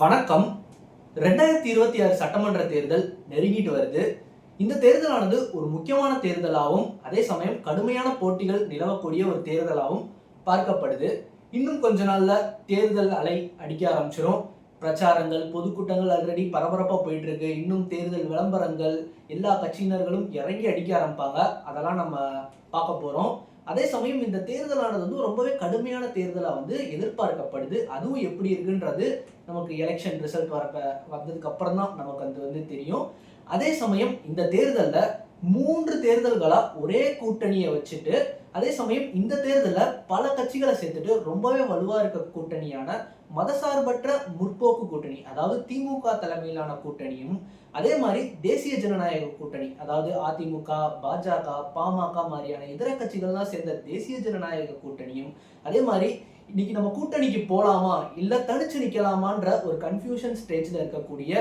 வணக்கம். 2026 சட்டமன்ற தேர்தல் நெருங்கிட்டு வருது. இந்த தேர்தலானது ஒரு முக்கியமான தேர்தலாகவும் அதே சமயம் கடுமையான போட்டிகள் நிலவக்கூடிய ஒரு தேர்தலாகவும் பார்க்கப்படுது. இன்னும் கொஞ்ச நாள்ல தேர்தல் அலை அடிக்க ஆரம்பிச்சிடும். பிரச்சாரங்கள், பொதுக்கூட்டங்கள் ஆல்ரெடி பரபரப்பா போயிட்டு இருக்கு. இன்னும் தேர்தல் விளம்பரங்கள், எல்லா கட்சியினர்களும் இறங்கி அடிக்க ஆரம்பிப்பாங்க. அதெல்லாம் நம்ம பார்க்க போறோம். அதே சமயம் இந்த தேர்தலானது ரொம்பவே கடுமையான தேர்தலா எதிர்பார்க்கப்படுது. அதுவும் எப்படி இருக்குன்றது நமக்கு எலெக்ஷன் ரிசல்ட் வந்ததுக்கு அப்புறம் தான் நமக்கு அது தெரியும். அதே சமயம் இந்த தேர்தல்ல 3 தேர்தல்களா ஒரே கூட்டணியை வச்சுட்டு, அதே சமயம் இந்த தேர்தல்ல பல கட்சிகளை சேர்த்துட்டு ரொம்பவே வலுவா இருக்க கூட்டணியான மதசார்பற்ற முற்போக்கு கூட்டணி, அதாவது திமுக தலைமையிலான கூட்டணியும், அதே மாதிரி தேசிய ஜனநாயக கூட்டணி, அதாவது அதிமுக, பாஜக, பாமக மாதிரியான இதர கட்சிகள்லாம் சேர்ந்த தேசிய ஜனநாயக கூட்டணியும், அதே மாதிரி இன்னைக்கு நம்ம கூட்டணிக்கு போலாமா இல்ல தனிச்சு நிக்கலாமான்ற ஒரு கன்ஃபியூஷன் ஸ்டேஜ்ல இருக்கக்கூடிய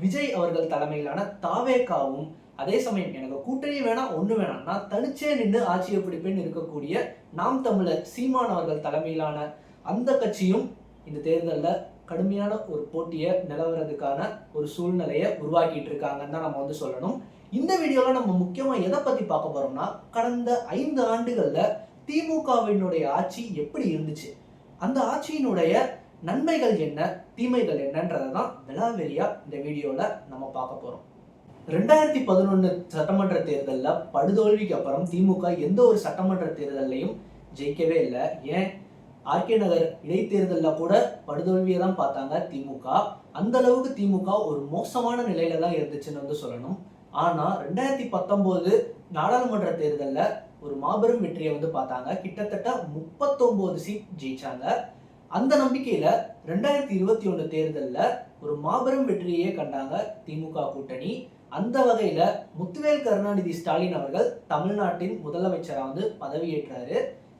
விஜய் அவர்கள் தலைமையிலான தாவேகாவும், அதே சமயம் எனக்கு கூட்டணி வேணாம், ஒண்ணு வேணாம், நான் தனிச்சே நின்று ஆட்சியை பிடிப்பேன்னு இருக்கக்கூடிய நாம் தமிழர் சீமான் அவர்கள் தலைமையிலான அந்த கட்சியும் இந்த தேர்தலில் கடுமையான ஒரு போட்டியை நிலவரதுக்கான ஒரு சூழ்நிலையை உருவாக்கிட்டு இருக்காங்கன்னு தான் நம்ம சொல்லணும். இந்த வீடியோல நம்ம முக்கியமா எதை பத்தி பார்க்க போறோம்னா, கடந்த 5 ஆண்டுகள்ல திமுகவினுடைய ஆட்சி எப்படி இருந்துச்சு, அந்த ஆட்சியினுடைய நன்மைகள் என்ன, தீமைகள் என்னன்றதை தான் விலாவெளியா இந்த வீடியோல நம்ம பார்க்க போறோம். 2011 சட்டமன்ற தேர்தலில் படுதோல்விக்கு அப்புறம் திமுக எந்த ஒரு சட்டமன்ற தேர்தலையும் ஜெயிக்கவே இல்லை. ஏன், ஆர்கே நகர் இடைத்தேர்தலில் கூட படுதோல்வியை தான் பார்த்தாங்க திமுக. அந்த அளவுக்கு திமுக ஒரு மோசமான நிலையில தான் இருந்துச்சுன்னு சொல்லணும். ஆனா 2019 நாடாளுமன்ற தேர்தலில் ஒரு மாபெரும் வெற்றியை பார்த்தாங்க. கிட்டத்தட்ட 39 சீட் ஜெயிச்சாங்க. அந்த நம்பிக்கையில 2021 தேர்தலில் ஒரு மாபெரும் வெற்றியே கண்டாங்க திமுக கூட்டணி. அந்த வகையில முத்துவேல் கருணாநிதி ஸ்டாலின் அவர்கள் தமிழ்நாட்டின் முதலமைச்சராக பதவியேற்றாரு.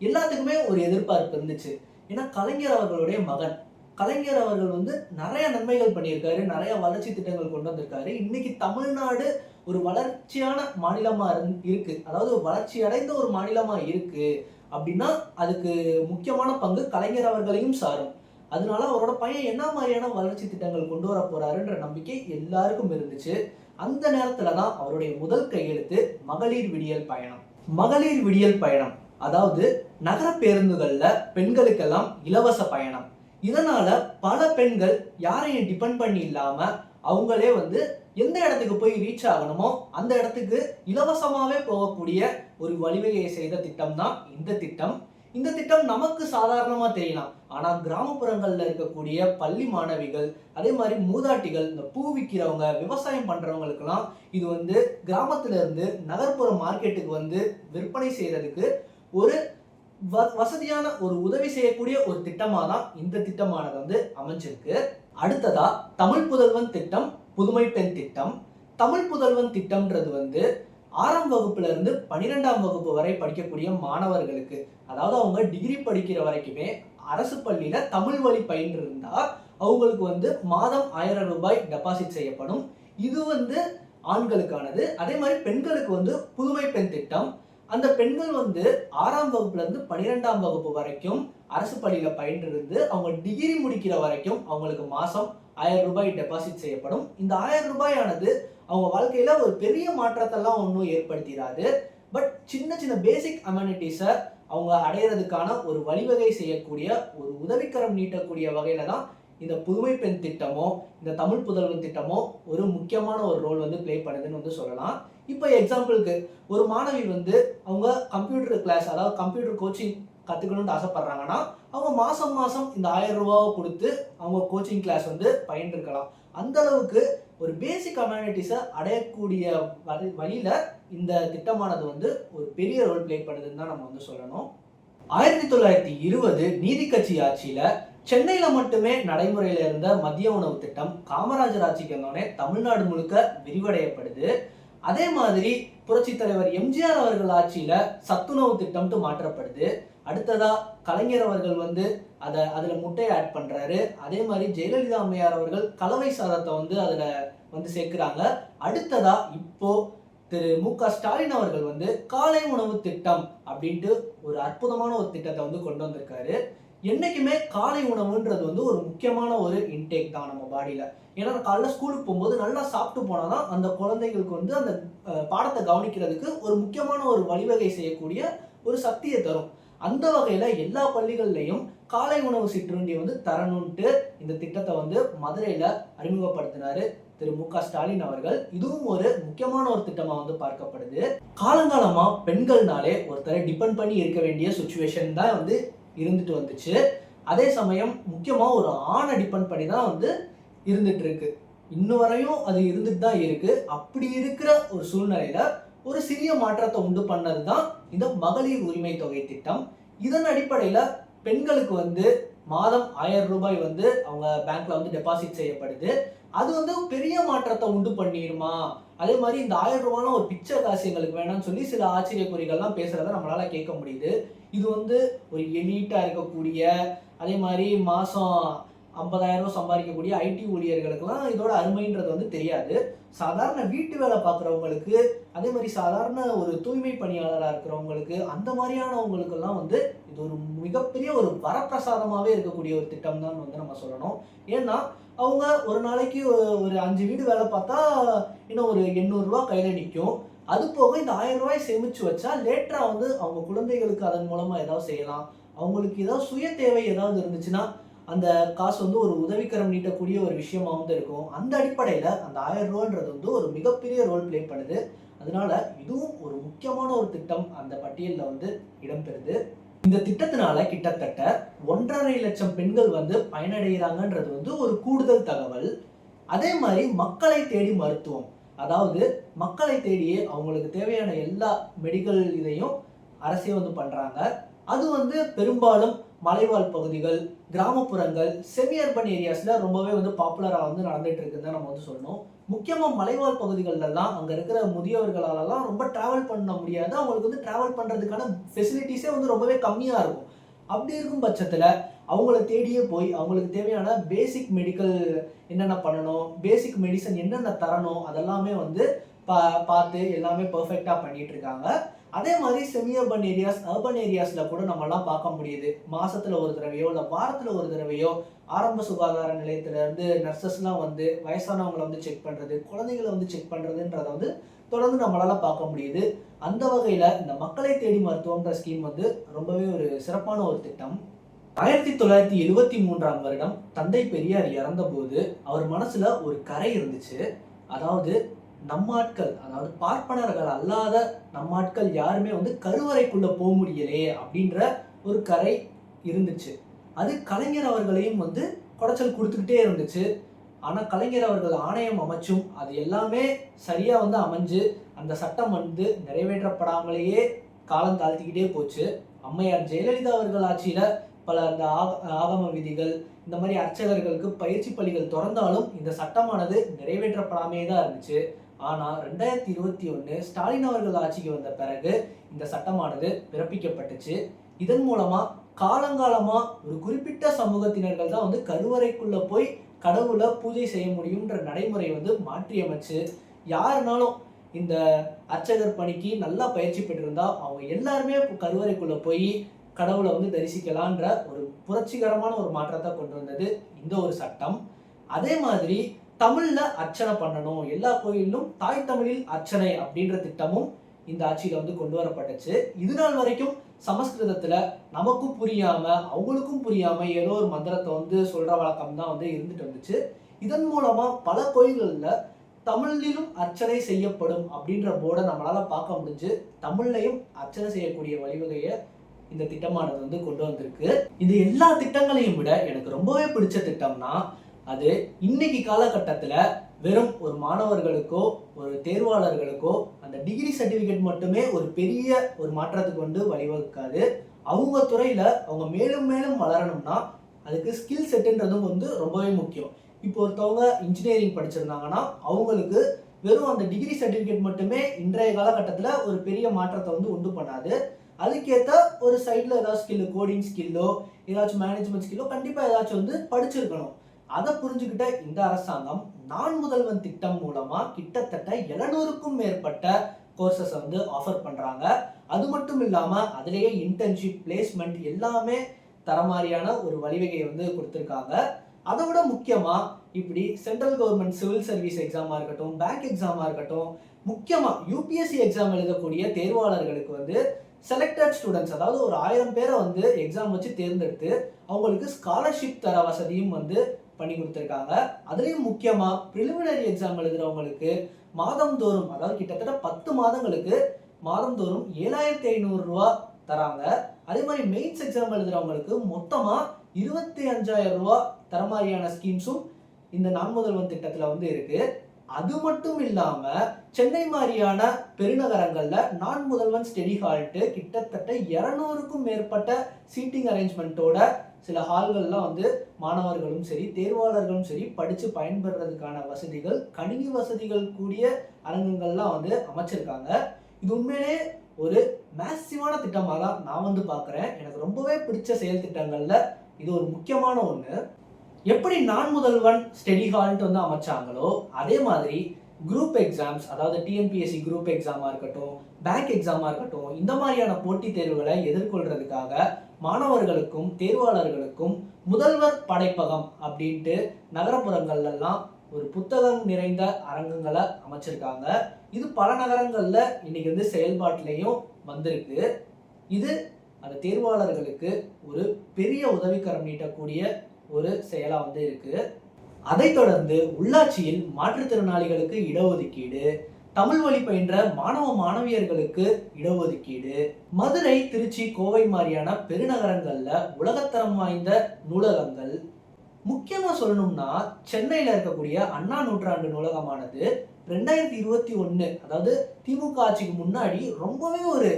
எல்லாத்துக்குமே ஒரு எதிர்பார்ப்பு இருந்துச்சு. ஏன்னா கலைஞர் அவர்களுடைய மகன், கலைஞர் அவர்கள் நிறைய நன்மைகள் பண்ணியிருக்காரு, நிறைய வளர்ச்சி திட்டங்கள் கொண்டு வந்திருக்காரு. இன்னைக்கு தமிழ்நாடு ஒரு வளர்ச்சியான மாநிலமா இருக்கு, அதாவது வளர்ச்சி அடைந்த ஒரு மாநிலமா இருக்கு அப்படின்னா அதுக்கு முக்கியமான பங்கு கலைஞர் அவர்களையும் சாரும். அதனால அவரோட பையன் என்ன மாதிரியான வளர்ச்சி திட்டங்கள் கொண்டு வர போறாருன்ற நம்பிக்கை எல்லாருக்கும் இருந்துச்சு. அந்த நேரத்துல தான் அவருடைய முதல் கையெழுத்து மகளிர் விடியல் பயணம். மகளிர் விடியல் பயணம் அதாவது நகர பேருந்துகள்ல பெண்களுக்கெல்லாம் இலவச பயணம். இதனால பல பெண்கள் யாரையும் டிபெண்ட் பண்ணி இல்லாம அவங்களே எந்த இடத்துக்கு போய் ரீச் ஆகணுமோ அந்த இடத்துக்கு இலவசமாவே போகக்கூடிய ஒரு வழிவகையை செய்த திட்டம் தான் இந்த திட்டம். இந்த திட்டம் நமக்கு சாதாரணமா தெரியலாம். ஆனா கிராமப்புறங்கள்ல இருக்கக்கூடிய பள்ளி மாணவிகள், அதே மாதிரி மூதாட்டிகள், இந்த பூ விற்கிறவங்க, விவசாயம் பண்றவங்களுக்கெல்லாம் இது கிராமத்துல இருந்து நகர்ப்புற மார்க்கெட்டுக்கு விற்பனை செய்யறதுக்கு ஒரு வசதியான ஒரு உதவி செய்யக்கூடிய ஒரு திட்டமா தான் இந்த திட்டமானது அமைஞ்சிருக்கு. அடுத்ததா தமிழ் புதல்வன் திட்டம், புதுமை பெண் திட்டம். தமிழ் புதல்வன் திட்டம்ன்றது 6ஆம் வகுப்புல இருந்து 12ஆம் வகுப்பு வரை படிக்கக்கூடிய மாணவர்களுக்கு, அதாவது அவங்க டிகிரி படிக்கிற வரைக்குமே அரசு பள்ளியில தமிழ் வழி பயின்று இருந்தா அவங்களுக்கு மாதம் 1000 ரூபாய் டெபாசிட் செய்யப்படும். இது ஆண்களுக்கானது. அதே மாதிரி பெண்களுக்கு புதுமை பெண் திட்டம். அந்த பெண்கள் 6ஆம் வகுப்புல இருந்து 12ஆம் வகுப்பு வரைக்கும் அரசு பள்ளியில பயின்று இருந்து அவங்க டிகிரி முடிக்கிற வரைக்கும் அவங்களுக்கு மாசம் 1000 ரூபாய் டெபாசிட் செய்யப்படும். இந்த 1000 ரூபாயானது அவங்க வாழ்க்கையில ஒரு பெரிய மாற்றத்தெல்லாம் ஒன்றும் ஏற்படுத்திடாது. பட் சின்ன சின்ன பேசிக் அமெனிட்டிஸை அவங்க அடையிறதுக்கான ஒரு வழிவகை செய்யக்கூடிய, ஒரு உதவிக்கரம் நீட்டக்கூடிய வகையில தான் இந்த புதுமை பெண் திட்டமோ இந்த தமிழ் புதல்வன் திட்டமோ ஒரு முக்கியமான ஒரு ரோல் பிளே பண்ணுதுன்னு சொல்லலாம். இப்போ எக்ஸாம்பிளுக்கு ஒரு மாணவி அவங்க கம்ப்யூட்டர் கிளாஸ், அதாவது கம்ப்யூட்டர் கோச்சிங் கத்துக்கணும்னு ஆசைப்படுறாங்கன்னா அவங்க மாசம் மாசம் இந்த 1000 ரூபாவை கொடுத்து அவங்க கோச்சிங் கிளாஸ் பயின்றிருக்கலாம். அந்த அளவுக்கு ஒரு பேசிக் அமெனிட்டிஸை அடையக்கூடிய வழியில இந்த திட்டமானது ஒரு பெரிய ரோல் பிளே பண்ணுதுன்னு தான் நம்ம சொல்லணும். 1920 நீதி கட்சி ஆட்சியில சென்னையில மட்டுமே நடைமுறையில இருந்த மதிய உணவு திட்டம் காமராஜர் ஆட்சிக்கு வந்தோடனே தமிழ்நாடு முழுக்க விரிவடையப்படுது. அதே மாதிரி புரட்சி தலைவர் எம்ஜிஆர் அவர்கள் ஆட்சியில சத்துணவு திட்டம்ட்டு மாற்றப்படுது. அடுத்ததா கலைஞர் அவர்கள் அதுல முட்டையை ஆட் பண்றாரு. அதே மாதிரி ஜெயலலிதா அம்மையார் அவர்கள் கலவை சாதத்தை அதுல சேர்க்கிறாங்க. அடுத்ததா இப்போ திரு மு.க. ஸ்டாலின் அவர்கள் காலை உணவு திட்டம் அப்படின்ட்டு ஒரு அற்புதமான ஒரு திட்டத்தை கொண்டு வந்திருக்காரு. என்னைக்குமே காலை உணவுன்றது வந்து ஒரு முக்கியமான ஒரு இன்டேக் தான் நம்ம பாடியில. ஏன்னா காலைல ஸ்கூலுக்கு போகும்போது நல்லா சாப்பிட்டு போனாதான் அந்த குழந்தைகளுக்கு வந்து அந்த பாடத்தை கவனிக்கிறதுக்கு ஒரு முக்கியமான ஒரு வழிவகை செய்யக்கூடிய ஒரு சக்தியை தரும். அந்த வகையில எல்லா பள்ளிகள்லையும் காலை உணவு சிற்றுண்டியை வந்து தரணும்ட்டு இந்த திட்டத்தை வந்து மதுரையில அறிமுகப்படுத்தினாரு திரு மு.க.ஸ்டாலின் அவர்கள். இதுவும் ஒரு முக்கியமான ஒரு திட்டமா வந்து பார்க்கப்படுது. காலங்காலமா பெண்கள்னாலே ஒருத்தரை டிபெண்ட் பண்ணி இருக்க வேண்டிய சுச்சுவேஷன் தான் வந்து இருந்துட்டு வந்துச்சு. அதே சமயம் முக்கியமா ஒரு ஆணை டிபெண்ட் பண்ணி தான் வந்து இருந்துட்டு இருக்கு. இன்னும் வரையும் அது இருந்துட்டு தான் இருக்கு. அப்படி இருக்கிற ஒரு சூழ்நிலையில ஒரு சிறிய மாற்றத்தை உண்டு பண்ணது தான் இந்த மகளிர் உரிமை தொகை திட்டம். இதன் அடிப்படையில பெண்களுக்கு வந்து மாதம் 1000 ரூபாய் வந்து அவங்க பேங்க்ல வந்து டெபாசிட் செய்யப்படுது. அது வந்து பெரிய மாற்றத்தை உண்டு பண்ணிடுமா? அதே மாதிரி இந்த 1000 ரூபாய்லாம் ஒரு பிச்சை காசு எங்களுக்கு வேணாம்னு சொல்லி சில ஆச்சரியக்குறிகள்லாம் பேசுறத நம்மளால கேட்க முடியுது. இது வந்து ஒரு எலீட்டா இருக்கக்கூடிய, அதே மாதிரி மாசம் 50,000 சம்பாதிக்கக்கூடிய ஐடி ஊழியர்களுக்கெல்லாம் இதோட அருமைன்றது வந்து தெரியாது. சாதாரண வீட்டு வேலை பார்க்குறவங்களுக்கு, அதே மாதிரி சாதாரண ஒரு தூய்மை பணியாளராக இருக்கிறவங்களுக்கு, அந்த மாதிரியானவங்களுக்கெல்லாம் வந்து இது ஒரு மிகப்பெரிய ஒரு வரப்பிரசாதமாகவே இருக்கக்கூடிய ஒரு திட்டம் தான் வந்து நம்ம சொல்லணும். ஏன்னா அவங்க ஒரு நாளைக்கு ஒரு 5 வீடு வேலை பார்த்தா இன்னும் ஒரு 800 ரூபா கையில நிற்கும். அது போக இந்த 1000 ரூபாய் சேமிச்சு வச்சா லேட்டரா வந்து அவங்க குழந்தைகளுக்கு அதன் மூலமா ஏதாவது செய்யலாம். அவங்களுக்கு ஏதாவது சுய தேவை ஏதாவது இருந்துச்சுன்னா அந்த காசு வந்து ஒரு உதவிக்கரம் நீட்டக்கூடிய ஒரு விஷயமா வந்து இருக்கும். அந்த அடிப்படையில அந்த 1000 ரூபான்றது வந்து ஒரு மிகப்பெரிய ரோல் பிளே பண்ணுது. அதனால இதுவும் ஒரு முக்கியமான ஒரு திட்டம் அந்த பட்டியலில் வந்து இடம்பெறுது. இந்த திட்டத்தினால கிட்டத்தட்ட 1.5 லட்சம் பெண்கள் வந்து பயனடைகிறாங்கன்றது வந்து ஒரு கூடுதல் தகவல். அதே மாதிரி மக்களை தேடி மருத்துவம், அதாவது மக்களை தேடியே அவங்களுக்கு தேவையான எல்லா மெடிக்கல் இதையும் அரசே வந்து பண்றாங்க. அது வந்து பெரும்பாலும் மலைவாழ் பகுதிகள், கிராமப்புறங்கள், செமி அர்பன் ஏரியாஸ்ல ரொம்பவே வந்து பாப்புலரா வந்து நடந்துட்டு இருக்குன்னு தான் நம்ம வந்து சொல்லணும். முக்கியமா மலைவாழ் பகுதிகளெல்லாம் அங்க இருக்கிற முதியவர்களாலலாம் ரொம்ப டிராவல் பண்ண முடியாது. அவங்களுக்கு வந்து டிராவல் பண்றதுக்கான ஃபெசிலிட்டிஸே வந்து ரொம்பவே கம்மியா இருக்கும். அப்படி இருக்கும் பட்சத்துல அவங்கள தேடியே போய் அவங்களுக்கு தேவையான பேசிக் மெடிக்கல் என்னென்ன பண்ணணும், பேசிக் மெடிசன் என்னென்ன தரணும், அதெல்லாமே வந்து பார்த்து எல்லாமே பெர்ஃபெக்டா பண்ணிட்டு இருக்காங்க. அதே மாதிரி செமி அர்பன் ஏரியாஸ், அர்பன் ஏரியாஸ்ல கூட நம்மலாம் பார்க்க முடியுது. மாசத்துல ஒரு தடவையோ இல்லை வாரத்துல ஒரு தடவையோ ஆரம்ப சுகாதார நிலையத்துல இருந்து நர்சஸ்லாம் வந்து வயசானவங்களை வந்து செக் பண்றது, குழந்தைகளை வந்து செக் பண்றதுன்றத வந்து தொடர்ந்து நம்மளால பார்க்க முடியுது. அந்த வகையில இந்த மக்களை தேடி மருத்துவம்ன்ற ஸ்கீம் வந்து ரொம்பவே ஒரு சிறப்பான ஒரு திட்டம். 1973ஆம் வருடம் தந்தை பெரியார் இறந்தபோது அவர் மனசுல ஒரு கரை இருந்துச்சு. அதாவது நம்மாட்கள், அதாவது பார்ப்பனர்கள் அல்லாத நம்மாட்கள் யாருமே வந்து கருவறைக்குள்ள போக முடியலையே அப்படின்ற ஒரு கரை இருந்துச்சு. அது கலைஞர் அவர்களையும் வந்து குடைச்சல் கொடுத்துக்கிட்டே இருந்துச்சு. ஆனா கலைஞர் அவர்கள் ஆணையம் அமைச்சும் அது எல்லாமே சரியா வந்து அமைஞ்சு அந்த சட்டம் வந்து நிறைவேற்றப்படாமலேயே காலம் தாழ்த்திக்கிட்டே போச்சு. அம்மையார் ஜெயலலிதா அவர்கள் ஆட்சியில பல அந்த ஆகம விதிகள், இந்த மாதிரி அர்ச்சகர்களுக்கு பயிற்சி பள்ளிகள் திறந்தாலும் இந்த சட்டமானது நிறைவேற்றப்படாமே தான் இருந்துச்சு. ஆனா 2021 ஸ்டாலின் அவர்கள் ஆட்சிக்கு வந்த பிறகு இந்த சட்டமானது பிறப்பிக்கப்பட்டுச்சு. இதன் மூலமா காலங்காலமா ஒரு குறிப்பிட்ட சமூகத்தினர்கள் தான் வந்து கருவறைக்குள்ள போய் கடவுளை பூஜை செய்ய முடியும்ன்ற நடைமுறை வந்து மாற்றி அமைச்சு, யாருனாலும் இந்த அர்ச்சகர் பணிக்கு நல்லா பயிற்சி பெற்றிருந்தா அவங்க எல்லாருமே கருவறைக்குள்ள போய் கடவுளை வந்து தரிசிக்கலான்ற ஒரு புரட்சிகரமான ஒரு மாற்றத்தை கொண்டு வந்தது இந்த ஒரு சட்டம். அதே மாதிரி தமிழ்ல அர்ச்சனை பண்ணணும், எல்லா கோயிலும் தாய் தமிழில் அர்ச்சனை அப்படின்ற திட்டமும் இந்த ஆட்சியில வந்து கொண்டு வரப்பட்டுச்சு. இது நாள் வரைக்கும் சமஸ்கிருதத்துல நமக்கும் புரியாம அவங்களுக்கும் புரியாம ஏதோ ஒரு மந்திரத்தை வந்து சொல்ற வழக்கம் தான் வந்து இருந்துட்டு வந்துச்சு. இதன் மூலமா பல கோயில்கள்ல தமிழிலும் அர்ச்சனை செய்யப்படும் அப்படின்ற போர்டை நம்மளால பார்க்க முடிஞ்சு தமிழ்லையும் அர்ச்சனை செய்யக்கூடிய வழிவகையை இந்த திட்டமானது வந்து கொண்டு வந்திருக்கு. இது எல்லா திட்டங்களையும் விட எனக்கு ரொம்பவே பிடிச்ச திட்டம்னா அது இன்னைக்கு காலகட்டத்துல வெறும் ஒரு மாணவர்களுக்கோ ஒரு தேர்வாளர்களுக்கோ அந்த டிகிரி சர்டிபிகேட் மட்டுமே ஒரு பெரிய ஒரு மாற்றத்துக்கு வந்து வழிவகுக்காது. அவங்க துறையில அவங்க மேலும் மேலும் வளரணும்னா அதுக்கு ஸ்கில் செட்டுன்றதும் வந்து ரொம்பவே முக்கியம். இப்போ ஒருத்தவங்க இன்ஜினியரிங் படிச்சிருந்தாங்கன்னா அவங்களுக்கு வெறும் அந்த டிகிரி சர்டிபிகேட் மட்டுமே இன்றைய காலகட்டத்துல ஒரு பெரிய மாற்றத்தை வந்து உண்டு பண்ணாது. அதுக்கேற்ற ஒரு சைட்ல ஏதாவது ஸ்கில், கோடிங் ஸ்கில்லோ ஏதாச்சும் மேனேஜ்மெண்ட் ஸ்கில்லோ கண்டிப்பா ஏதாச்சும் வந்து படிச்சிருக்கணும். அதை புரிஞ்சுக்கிட்ட இந்த அரசாங்கம் நான் முதல்வன் திட்டம் மூலமா கிட்டத்தட்ட 700க்கும் மேற்பட்ட கோர்சஸ் வந்து ஆஃபர் பண்றாங்க. அது மட்டும் இல்லாம அதிலேயே இன்டர்ன்ஷிப், பிளேஸ்மெண்ட் எல்லாமே மாதிரியான ஒரு வழிவகையை வந்து கொடுத்துருக்காங்க. அதை விட முக்கியமா இப்படி சென்ட்ரல் கவர்மெண்ட் சிவில் சர்வீஸ் எக்ஸாமா இருக்கட்டும், பேங்க் எக்ஸாமா இருக்கட்டும், முக்கியமா யூபிஎஸ்சி எக்ஸாம் எழுதக்கூடிய தேர்வாளர்களுக்கு வந்து செலக்டட் ஸ்டூடெண்ட்ஸ், அதாவது ஒரு 1000 பேரை வந்து எக்ஸாம் வச்சு தேர்ந்தெடுத்து அவங்களுக்கு ஸ்காலர்ஷிப் தர வசதியும் வந்து பண்ணி கொடுத்துருக்காங்க. அதுலேயும் முக்கியமா ப்ரிலிமினரி எக்ஸாம் எழுதுறவங்களுக்கு மாதந்தோறும், அதாவது கிட்டத்தட்ட 10 மாதங்களுக்கு மாதந்தோறும் 7500 ரூபா தராங்க. அதே மாதிரி மெயின்ஸ் எக்ஸாம் எழுதுறவங்களுக்கு மொத்தமா 25,000 ரூபா தர மாதிரியான ஸ்கீம்ஸும் இந்த நான் முதல்வன் திட்டத்துல வந்து இருக்கு. அது மட்டும் இல்லாம சென்னை மாதிரியான பெருநகரங்கள்ல நான் முதல்வன் ஸ்டடி ஹால்ட்டு கிட்டத்தட்ட 200க்கும் மேற்பட்ட சீட்டிங் அரேஞ்ச்மெண்ட்டோட சில ஹால்கள்லாம் வந்து மாணவர்களும் சரி தேர்வாளர்களும் சரி படிச்சு பயன்பெறதுக்கான வசதிகள், கணினி வசதிகள் கூடிய அரங்கங்கள்லாம் வந்து அமைச்சிருக்காங்க. இது உண்மையிலே ஒரு மேசிவான திட்டமாக தான் நான் வந்து பார்க்குறேன். எனக்கு ரொம்பவே பிடிச்ச செயல் திட்டங்கள்ல இது ஒரு முக்கியமான ஒன்று. எப்படி நான் முதல்வன் ஸ்டடி ஹால்ட்டு வந்து அமைச்சாங்களோ அதே மாதிரி குரூப் எக்ஸாம்ஸ், அதாவது டிஎன்பிஎஸ்சி குரூப் எக்ஸாமா இருக்கட்டும், பேங்க் எக்ஸாமா இருக்கட்டும், இந்த மாதிரியான போட்டித் தேர்வுகளை எதிர்கொள்றதுக்காக மாணவர்களுக்கும் தேர்வாளர்களுக்கும் முதல்வர் படைப்பகம் அப்படின்ட்டு நகரப்புறங்கள்லாம் ஒரு புத்தகம் நிறைந்த அரங்கங்களை அமைச்சிருக்காங்க. இது பல நகரங்கள்ல இன்னைக்கு வந்து செயல்பாட்டிலையும் வந்திருக்கு. இது அந்த தேர்வாளர்களுக்கு ஒரு பெரிய உதவிக்கரம் நீட்டக்கூடிய ஒரு செயலா வந்து இருக்கு. அதை தொடர்ந்து உள்ளாட்சியில் மாற்றுத்திறனாளிகளுக்கு இடஒதுக்கீடு, தமிழ் வழி பயின்ற மாணவ மாணவியர்களுக்கு இடஒதுக்கீடு, மதுரை, திருச்சி, கோவை மாதிரியான பெருநகரங்கள்ல உலகத்தரம் வாய்ந்த நூலகங்கள். முக்கியமா சொல்லணும்னா சென்னையில இருக்கக்கூடிய அண்ணா நூற்றாண்டு நூலகமானது 2021, அதாவது திமுக ஆட்சிக்கு முன்னாடி ரொம்பவே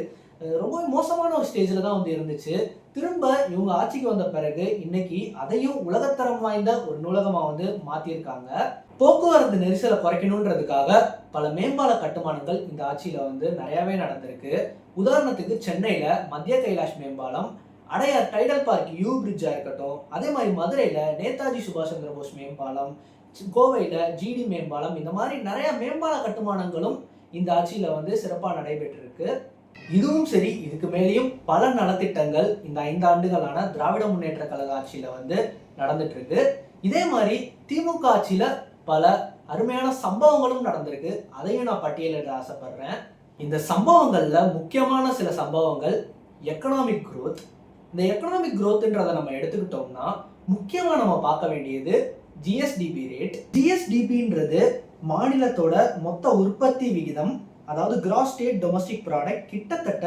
மோசமான ஒரு ஸ்டேஜில் தான் வந்து இருந்துச்சு. திரும்ப இவங்க ஆட்சிக்கு வந்த பிறகு இன்னைக்கு அதையும் உலகத்தரம் வாய்ந்த ஒரு நூலகமாக வந்து மாற்றிருக்காங்க. போக்குவரத்து நெரிசலை குறைக்கணுன்றதுக்காக பல மேம்பால கட்டுமானங்கள் இந்த ஆட்சியில் வந்து நிறையாவே நடந்திருக்கு. உதாரணத்துக்கு சென்னையில் மத்திய கைலாஷ் மேம்பாலம், அடையார் டைடல் பார்க் யூ பிரிட்ஜாக இருக்கட்டும், அதே மாதிரி மதுரையில் நேதாஜி சுபாஷ் சந்திர போஸ் மேம்பாலம், கோவையில் ஜிடி மேம்பாலம், இந்த மாதிரி நிறைய மேம்பால கட்டுமானங்களும் இந்த ஆட்சியில் வந்து சிறப்பாக நடைபெற்றிருக்கு. இதுவும் சரி, இதுக்கு மேலேயும் பல நலத்திட்டங்கள் இந்த 5 ஆண்டுகளான திராவிட முன்னேற்ற கழக ஆட்சியில வந்து நடந்துட்டு இருக்கு. இதே மாதிரி திமுக ஆட்சியில பல அருமையான சம்பவங்களும் நடந்திருக்கு. அதையும் நான் பட்டியலிட ஆசைப்படுறேன். இந்த சம்பவங்கள்ல முக்கியமான சில சம்பவங்கள் எக்கனாமிக் growth. இந்த எக்கனாமிக் growthன்றதை நம்ம எடுத்துக்கிட்டோம்னா முக்கியமா நம்ம பார்க்க வேண்டியது ஜிஎஸ்டிபி ரேட். ஜிஎஸ்டிபின்றது மாநிலத்தோட மொத்த உற்பத்தி விகிதம், அதாவது கிராஸ் ஸ்டேட் டொமஸ்டிக் ப்ராடக்ட் கிட்டத்தட்ட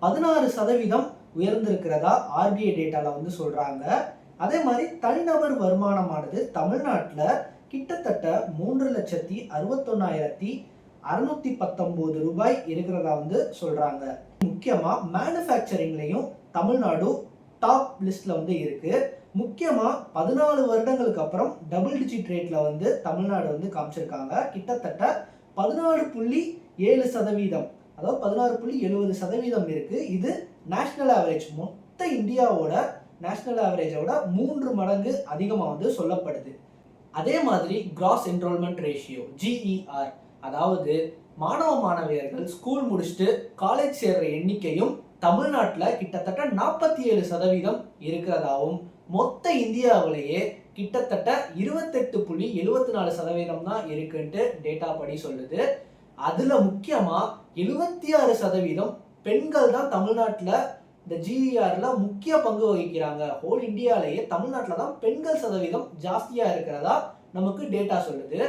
16% உயர்ந்திருக்கிறதா ஆர்பிஐ டேட்டால வந்து சொல்றாங்க. அதே மாதிரி தனிநபர் வருமானமானது தமிழ்நாட்டில் கிட்டத்தட்ட 3,61,619 ரூபாய் இருக்கிறதா வந்து சொல்றாங்க. முக்கியமா மேனுஃபேக்சரிங்லையும் தமிழ்நாடு டாப் லிஸ்ட்ல வந்து இருக்கு. முக்கியமா 14 வருடங்களுக்கு அப்புறம் டபுள் டிஜிட் ரேட்ல வந்து தமிழ்நாடு வந்து காமிச்சிருக்காங்க. கிட்டத்தட்ட 14.7%, அதாவது 16.70% இருக்கு. இது நேஷனல் ஆவரேஜ், மொத்த இந்தியாவோட நேஷனல் ஆவரேஜோட 3 மடங்கு அதிகமாக வந்து சொல்லப்படுது. அதே மாதிரி கிராஸ் என்ரோல்மெண்ட் ரேஷியோ GER, அதாவது மாணவ மாணவியர்கள் ஸ்கூல் முடிச்சுட்டு காலேஜ் சேர்ற எண்ணிக்கையும் தமிழ்நாட்டில் கிட்டத்தட்ட 47% இருக்கிறதாவும், மொத்த இந்தியாவிலேயே கிட்டத்தட்ட 28.74% தான் இருக்குன்ட்டு டேட்டா படி சொல்லுது. அதுல முக்கியமா 76% பெண்கள் தான் தமிழ்நாட்டில் இந்த GERல முக்கிய பங்கு வகிக்கிறாங்க. ஹோல் இந்தியாவிலேயே தமிழ்நாட்டில் தான் பெண்கள் சதவீதம் ஜாஸ்தியா இருக்கிறதா நமக்கு டேட்டா சொல்லுது.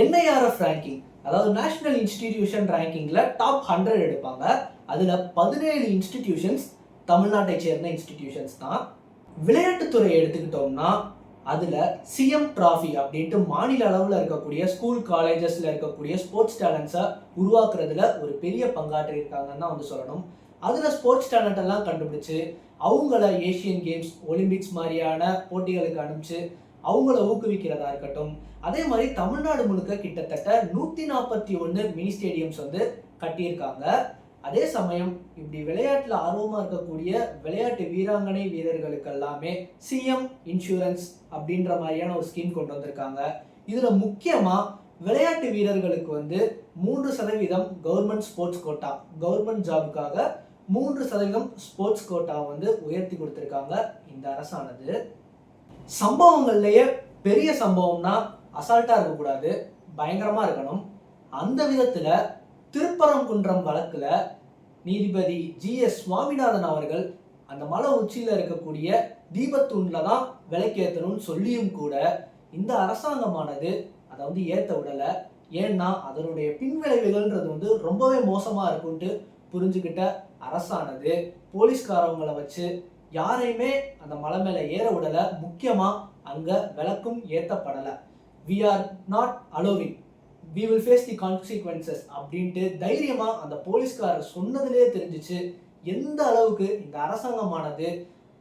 NIRF ரேங்கிங், அதாவது நேஷனல் இன்ஸ்டிடியூஷன் ரேங்கிங்ல டாப் 100 எடுப்பாங்க. அதுல 17 இன்ஸ்டிடியூஷன்ஸ் தமிழ்நாட்டை சேர்ந்த இன்ஸ்டிடியூஷன்ஸ் தான். விளையாட்டுத்துறை எடுத்துக்கிட்டோம்னா அதுல சிஎம் டிராஃபி அப்படின்ட்டு மாநில அளவில் இருக்கக்கூடிய ஸ்கூல் காலேஜஸ்ல இருக்கக்கூடிய ஸ்போர்ட்ஸ் டேலண்ட்ஸை உருவாக்குறதுல ஒரு பெரிய பங்காற்றி இருக்காங்கன்னு தான் வந்து சொல்லணும். அதுல ஸ்போர்ட்ஸ் டேலண்ட் எல்லாம் கண்டுபிடிச்சு அவங்கள ஏசியன் கேம்ஸ், ஒலிம்பிக்ஸ் மாதிரியான போட்டிகளுக்கு அனுப்பிச்சு அவங்கள ஊக்குவிக்கிறதா இருக்கட்டும். அதே மாதிரி தமிழ்நாடு முழுக்க கிட்டத்தட்ட 141 மினி ஸ்டேடியம்ஸ் வந்து கட்டியிருக்காங்க. அதே சமயம் இப்படி விளையாட்டுல ஆர்வமா இருக்கக்கூடிய விளையாட்டு வீராங்கனை வீரர்களுக்கு எல்லாமே சிஎம் இன்சூரன்ஸ் அப்படின்ற மாதிரியான ஒரு ஸ்கீம் கொண்டு வந்திருக்காங்க. இதுல முக்கியமா விளையாட்டு வீரர்களுக்கு வந்து 3% கவர்மெண்ட் ஸ்போர்ட்ஸ் கோட்டா, கவர்மெண்ட் ஜாபுக்காக 3% ஸ்போர்ட்ஸ் கோட்டா வந்து உயர்த்தி கொடுத்துருக்காங்க இந்த அரசானது. சம்பவங்கள்லயே பெரிய சம்பவம்னா அசால்ட்டா இருக்கக்கூடாது, பயங்கரமா இருக்கணும். அந்த விதத்துல திருப்பரங்குன்றம் வழக்குல நீதிபதி GS சுவாமிநாதன் அவர்கள் அந்த மலை உச்சியில இருக்கக்கூடிய தீபத்தூண்ல தான் விளக்கேற்றணும்னு சொல்லியும் கூட இந்த அரசாங்கமானது அதை வந்து ஏற்ற விடல. ஏன்னா அதனுடைய பின்விளைவுகள்ன்றது வந்து ரொம்பவே மோசமா இருக்குன்ட்டு புரிஞ்சுக்கிட்ட அரசானது போலீஸ்காரவங்களை வச்சு யாரையுமே அந்த மலை மேல ஏற விடல. முக்கியமா அங்க விளக்கும் ஏற்றப்படலை. we are not allowing, we will face the consequences அப்படின்ட்டு தைரியமா அந்த போலீஸ்காரர் சொன்னதுலேயே தெரிஞ்சிச்சு எந்த அளவுக்கு இந்த அரசாங்கமானது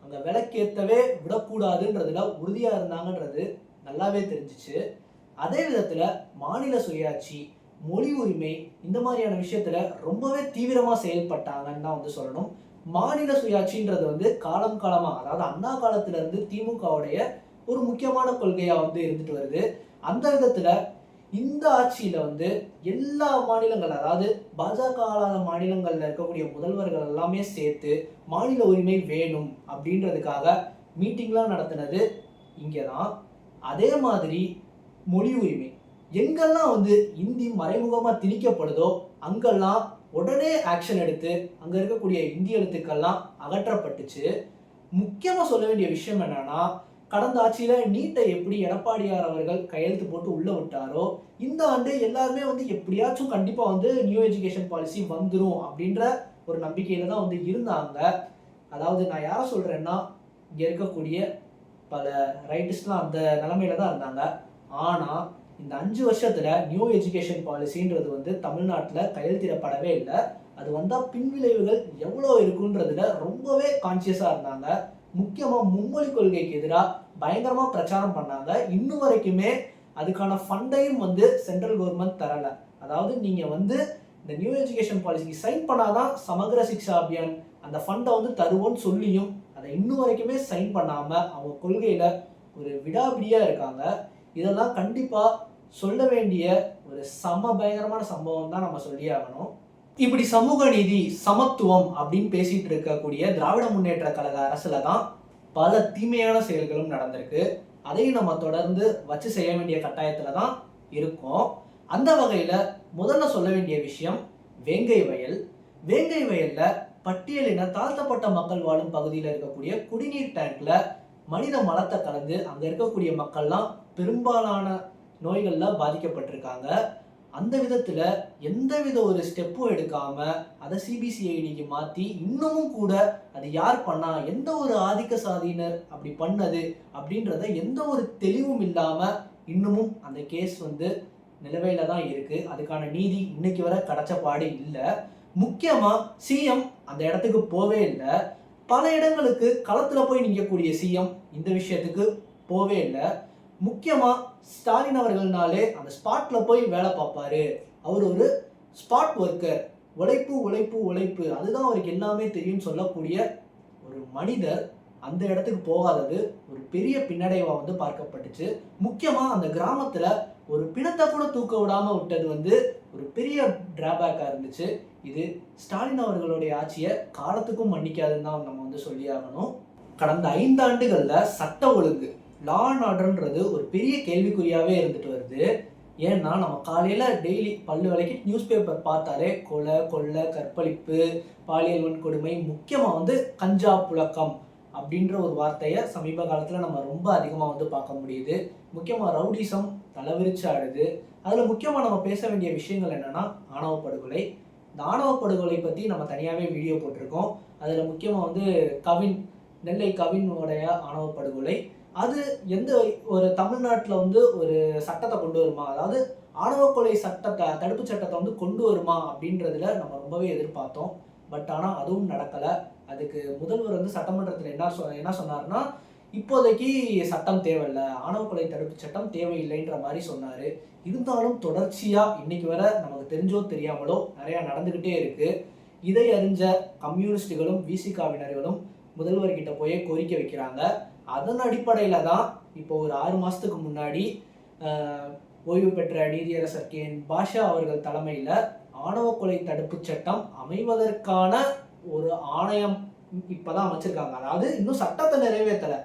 அங்க விளக்கேற்றவே விடக்கூடாதுன்றதுல உறுதியா இருந்தாங்கன்றது நல்லாவே தெரிஞ்சிச்சு. அதே விதத்துல மாநில சுயாட்சி, மொழி உரிமை இந்த மாதிரியான விஷயத்துல ரொம்பவே தீவிரமா செயல்பட்டாங்கன்னு தான் வந்து சொல்லணும். மாநில சுயாட்சின்றது வந்து காலம் காலமா, அதாவது அண்ணா காலத்துல இருந்து திமுகவுடைய ஒரு முக்கியமான கொள்கையா வந்து இருந்துட்டு வருது. அந்த விதத்துல இந்த ஆட்சியில வந்து எல்லா மாநிலங்கள், அதாவது பாஜக ஆளாத மாநிலங்கள்ல இருக்கக்கூடிய முதல்வர்கள் எல்லாமே சேர்த்து மாநில உரிமை வேணும் அப்படின்றதுக்காக மீட்டிங்லாம் நடத்தினது இங்கேதான். அதே மாதிரி மொழி உரிமை எங்கெல்லாம் வந்து இந்தி மறைமுகமா திணிக்கப்படுதோ அங்கெல்லாம் உடனே ஆக்ஷன் எடுத்து அங்க இருக்கக்கூடிய இந்தி எழுத்துக்கள்லாம் அகற்றப்பட்டுச்சு. முக்கியமா சொல்ல வேண்டிய விஷயம் என்னன்னா, கடந்த ஆட்சியில நீட்டை எப்படி எடப்பாடியார் அவர்கள் கையெழுத்து போட்டு உள்ள விட்டாரோ, இந்த ஆண்டு எல்லாருமே வந்து எப்படியாச்சும் கண்டிப்பா வந்து நியூ எஜுகேஷன் பாலிசி வந்துடும் அப்படின்ற ஒரு நம்பிக்கையில தான் வந்து இருந்தாங்க. அதாவது நான் யாரை சொல்றேன்னா, இங்க இருக்கக்கூடிய பல ரைட்டிஸ்ட்லாம் அந்த நிலைமையில தான் இருந்தாங்க. ஆனா இந்த 5 வருஷத்துல நியூ எஜுகேஷன் பாலிசின்றது வந்து தமிழ்நாட்டில் கையெழுத்திடப்படவே இல்லை. அது வந்தா பின்விளைவுகள் எவ்வளோ இருக்குன்றதுல ரொம்பவே கான்சியஸா இருந்தாங்க. முக்கியமா மும்மொழி கொள்கைக்கு எதிராக பயங்கரமா பிரச்சாரம் பண்ணாங்க. இன்னும் வரைக்குமே அதுக்கான ஃபண்டையும் வந்து சென்ட்ரல் கவர்மெண்ட் தரல. அதாவது நீங்க வந்து இந்த நியூ எஜுகேஷன் பாலிசிக்கு சைன் பண்ணாதான் சமக்ர சிக்ஷா அபியான் அந்த ஃபண்டை வந்து தருவோம்னு சொல்லியும் அதை இன்னும் வரைக்குமே சைன் பண்ணாம அவங்க கொள்கையில ஒரு விடாபிடியா இருக்காங்க. இதெல்லாம் கண்டிப்பா சொல்ல வேண்டிய ஒரு பயங்கரமான சம்பவம் தான் நம்ம சொல்லி ஆகணும். இப்படி சமூக நீதி, சமத்துவம் அப்படின்னு பேசிட்டு இருக்கக்கூடிய திராவிட முன்னேற்ற கழக அரசுல தான் பல தீமையான செயல்களும் நடந்திருக்கு. அதையும் நம்ம தொடர்ந்து வச்சு செய்ய வேண்டிய கட்டாயத்துல தான் இருக்கோம். அந்த வகையில முதல்ல சொல்ல வேண்டிய விஷயம் வேங்கை வயல். வேங்கை வயல்ல பட்டியலின தாழ்த்தப்பட்ட மக்கள் வாழும் பகுதியில் இருக்கக்கூடிய குடிநீர் டேங்க்ல மனித மலத்தை கலந்து அங்க இருக்கக்கூடிய மக்கள்லாம் பெரும்பாலான நோய்கள்ல பாதிக்கப்பட்டிருக்காங்க. அந்த விதத்துல எந்தவித ஒரு ஸ்டெப்பும் எடுக்காம அதை சிபிசிஐடிக்கு மாத்தி இன்னமும் கூட அது யார் பண்ணா, எந்த ஒரு ஆதிக்க சாதியினர் அப்படி பண்ணது அப்படின்றத எந்த ஒரு தெளிவும் இல்லாம இன்னமும் அந்த கேஸ் வந்து நிலுவையில தான் இருக்கு. அதுக்கான நீதி இன்னைக்கு வரை கிடைச்ச பாடு இல்லை. முக்கியமா சிஎம் அந்த இடத்துக்கு போவே இல்லை. பல இடங்களுக்கு களத்துல போய் நிற்கக்கூடிய சிஎம் இந்த விஷயத்துக்கு போவே இல்லை. முக்கியமா ஸ்டாலின் அவர்கள்னாலே அந்த ஸ்பாட்ல போய் வேலை பார்ப்பாரு. அவர் ஒரு ஸ்பாட் ஒர்க்கர், உழைப்பு உழைப்பு உழைப்பு அதுதான் அவருக்கு எல்லாமே தெரியும் சொல்லக்கூடிய ஒரு மனிதர் அந்த இடத்துக்கு போகாதது ஒரு பெரிய பின்னடைவா வந்து பார்க்கப்பட்டுச்சு. முக்கியமா அந்த கிராமத்துல ஒரு பிணத்தை கூட தூக்க விடாம விட்டது வந்து ஒரு பெரிய டிராபேக்கா இருந்துச்சு. இது ஸ்டாலின் அவர்களுடைய ஆட்சியை காலத்துக்கும் மன்னிக்காதுன்னு தான் நம்ம வந்து சொல்லி ஆகணும். கடந்த 5 ஆண்டுகள்ல சட்ட ஒழுங்கு, லா அண்ட் ஆர்டர்ன்றது ஒரு பெரிய கேள்விக்குறியாவே இருந்துட்டு வருது. ஏன்னா நம்ம காலையில டெய்லி பல்லு விலைக்கு நியூஸ் பேப்பர் பார்த்தாலே கொலை, கொள்ளை, கற்பழிப்பு, பாலியல் வன்கொடுமை, முக்கியமா வந்து கஞ்சா புழக்கம் அப்படின்ற ஒரு வார்த்தையை சமீப காலத்துல நம்ம ரொம்ப அதிகமா வந்து பார்க்க முடியுது. முக்கியமா ரவுடிசம் தலைவிரிச்சு ஆடுது. அதுல முக்கியமா நம்ம பேச வேண்டிய விஷயங்கள் என்னன்னா ஆணவ படுகொலை. இந்த ஆணவ படுகொலை பத்தி நம்ம தனியாவே வீடியோ போட்டிருக்கோம். அதுல முக்கியமா வந்து கவின், நெல்லை கவினுடைய ஆணவ படுகொலை அது எந்த ஒரு தமிழ்நாட்டில் வந்து ஒரு சட்டத்தை கொண்டு வருமா, அதாவது ஆணவ கொலை சட்டத்தை, தடுப்பு சட்டத்தை வந்து கொண்டு வருமா அப்படின்றதுல நம்ம ரொம்பவே எதிர்பார்த்தோம். பட் ஆனால் அதுவும் நடக்கலை. அதுக்கு முதல்வர் வந்து சட்டமன்றத்தில் என்ன சொன்னார்னா, இப்போதைக்கு சட்டம் தேவையில்லை, ஆணவ கொலை தடுப்பு சட்டம் தேவையில்லைன்ற மாதிரி சொன்னார். இருந்தாலும் தொடர்ச்சியாக இன்னைக்கு வர நமக்கு தெரிஞ்சோ தெரியாமலோ நிறையா நடந்துக்கிட்டே இருக்கு. இதை அறிஞ்ச கம்யூனிஸ்டுகளும் விசிகாவினர்களும் முதல்வர்கிட்ட போய் கோரிக்கை வைக்கிறாங்க. அதன் அடிப்படையில தான் இப்போ ஒரு 6 மாசத்துக்கு முன்னாடி ஓய்வு பெற்ற நீதியரசர் KN பாஷா அவர்கள் தலைமையில ஆணவ கொலை தடுப்பு சட்டம் அமைவதற்கான ஒரு ஆணையம் இப்பதான் அமைச்சிருக்காங்க. அதாவது இன்னும் சட்டத்தை நிறைவேற்றலை.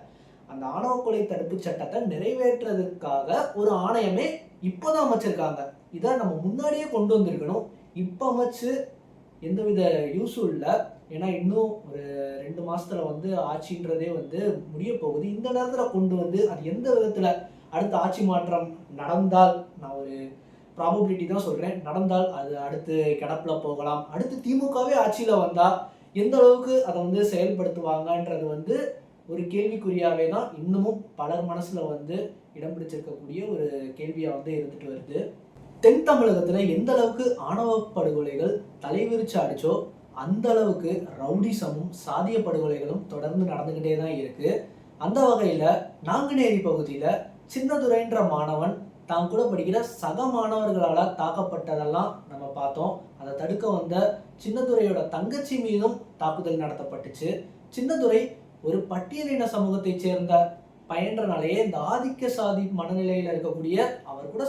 அந்த ஆணவ கொலை தடுப்பு சட்டத்தை நிறைவேற்றுறதுக்காக ஒரு ஆணையமே இப்போதான் அமைச்சிருக்காங்க. இதை நம்ம முன்னாடியே கொண்டு வந்திருக்கணும். இப்போ அமைச்சு எந்தவித யூஸும் இல்லை. ஏன்னா இன்னும் ஒரு 2 மாசத்துல ஆட்சின்றதே முடிய போகுது. இந்த நேரத்துல கொண்டு அது எந்த விதத்துல அடுத்த ஆட்சி மாற்றம் நடந்தால், நான் ஒரு ப்ராபபிலிட்டி தான் சொல்றேன், நடந்தால் அது அடுத்து கிடப்புல போகலாம். அடுத்து திமுகவே ஆட்சியில வந்தா எந்த அளவுக்கு அதை செயல்படுத்துவாங்கன்றது ஒரு கேள்விக்குறியாவே தான் இன்னமும் பலர் மனசுல இடம் பிடிச்சிருக்கக்கூடிய ஒரு கேள்வியா இருந்துட்டு வருது. தென் தமிழகத்துல எந்த அளவுக்கு ஆணவ படுகொலைகள் தலைவிரிச்சு அடிச்சோ அந்த அளவுக்கு ரவுடிசமும் சாதிய படுகொலைகளும் தொடர்ந்து நடந்துகிட்டே தான் இருக்கு. அந்த வகையில நாங்குநேரி பகுதியில சின்னதுரைன்ற மாணவன் தான் கூட படிக்கிற சக மாணவர்களால தாக்கப்பட்டதெல்லாம் நம்ம பார்த்தோம். அதை தடுக்க வந்த சின்னதுரையோட தங்கச்சி மீதும் தாக்குதல் நடத்தப்பட்டுச்சு. சின்னதுரை ஒரு பட்டியலின சமூகத்தை சேர்ந்த பயின்றனாலேயே இந்த ஆதிக்க சாதி மனநிலையில இருக்கக்கூடிய அவர் கூட